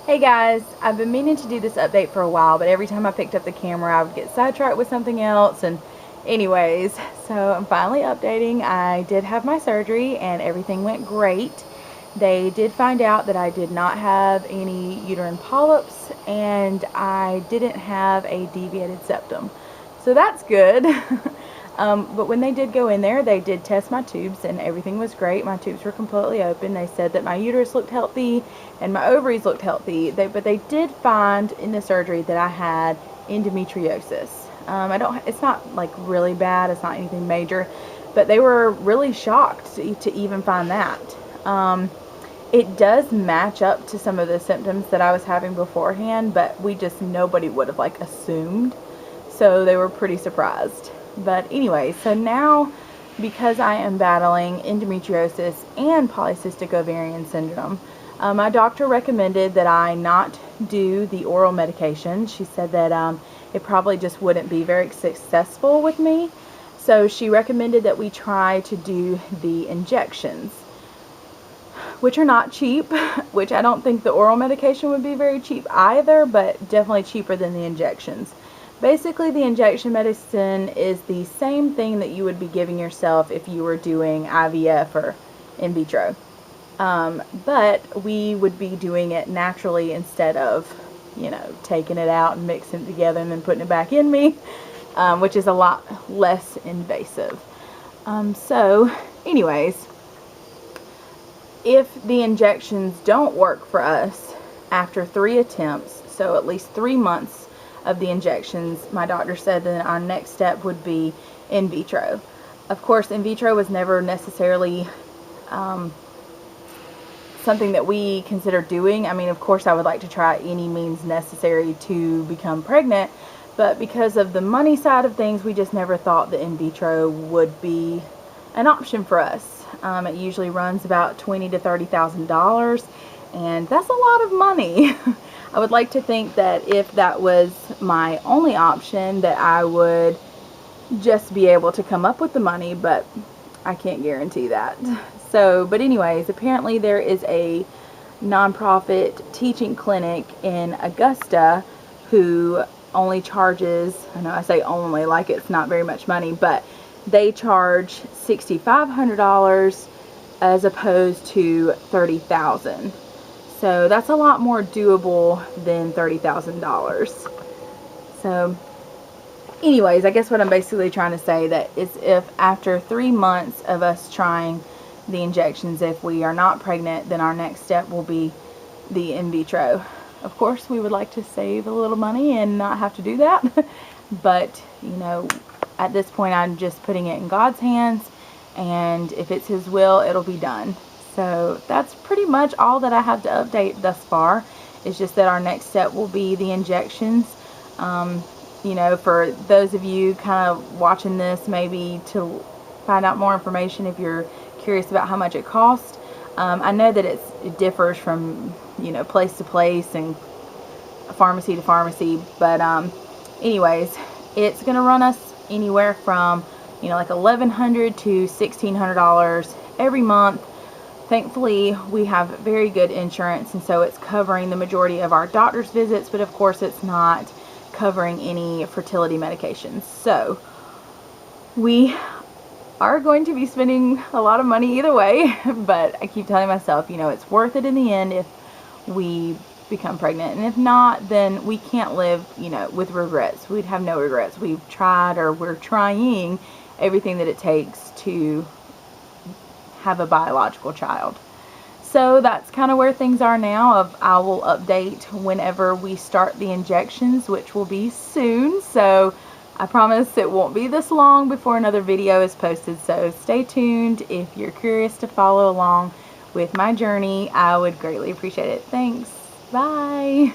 Hey guys, I've been meaning to do this update for a while, but every time I picked up the camera I would get sidetracked with something else, and anyways, so I'm finally updating. I did have my surgery and everything went great. They did find out that I did not have any uterine polyps and I didn't have a deviated septum. So that's good. But when they did go in there, they did test my tubes and everything was great. My tubes were completely open. They said that my uterus looked healthy and my ovaries looked healthy. But they did find in the surgery that I had endometriosis. It's not like really bad. It's not anything major, but they were really shocked to even find that. It does match up to some of the symptoms that I was having beforehand, but nobody would have like assumed. So they were pretty surprised. But anyway, so now because I am battling endometriosis and polycystic ovarian syndrome, my doctor recommended that I not do the oral medication. She said that it probably just wouldn't be very successful with me. So she recommended that we try to do the injections, which are not cheap, which I don't think the oral medication would be very cheap either, but definitely cheaper than the injections. Basically, the injection medicine is the same thing that you would be giving yourself if you were doing IVF or in vitro. But we would be doing it naturally instead of, taking it out and mixing it together and then putting it back in me, which is a lot less invasive. So, anyways, if the injections don't work for us after 3 attempts, so at least 3 months of the injections, my doctor said that our next step would be in vitro. Of course, in vitro was never necessarily something that we consider doing. I mean, of course, I would like to try any means necessary to become pregnant, but because of the money side of things, we just never thought that in vitro would be an option for us. It usually runs about $20,000 to $30,000, and that's a lot of money. I would like to think that if that was my only option, that I would just be able to come up with the money, but I can't guarantee that. So, but anyways, apparently there is a nonprofit teaching clinic in Augusta who only charges, I know I say only like it's not very much money, but they charge $6,500 as opposed to $30,000. So that's a lot more doable than $30,000. So anyways, I guess what I'm basically trying to say that is if after 3 months of us trying the injections, if we are not pregnant, then our next step will be the in vitro. Of course, we would like to save a little money and not have to do that. But, at this point, I'm just putting it in God's hands. And if it's His will, it'll be done. So that's pretty much all that I have to update thus far. It's just that our next step will be the injections. For those of you kind of watching this, maybe to find out more information if you're curious about how much it costs. I know that it differs from, place to place and pharmacy to pharmacy. But anyways, it's going to run us anywhere from, like $1,100 to $1,600 every month. Thankfully, we have very good insurance, and so it's covering the majority of our doctor's visits, but of course it's not covering any fertility medications. So we are going to be spending a lot of money either way, but I keep telling myself, it's worth it in the end if we become pregnant, and if not, then we can't live, with regrets. We'd have no regrets. We've tried, or we're trying everything that it takes to have a biological child. So that's kind of where things are now. I will update whenever we start the injections, which will be soon. So I promise it won't be this long before another video is posted. So stay tuned. If you're curious to follow along with my journey, I would greatly appreciate it. Thanks. Bye.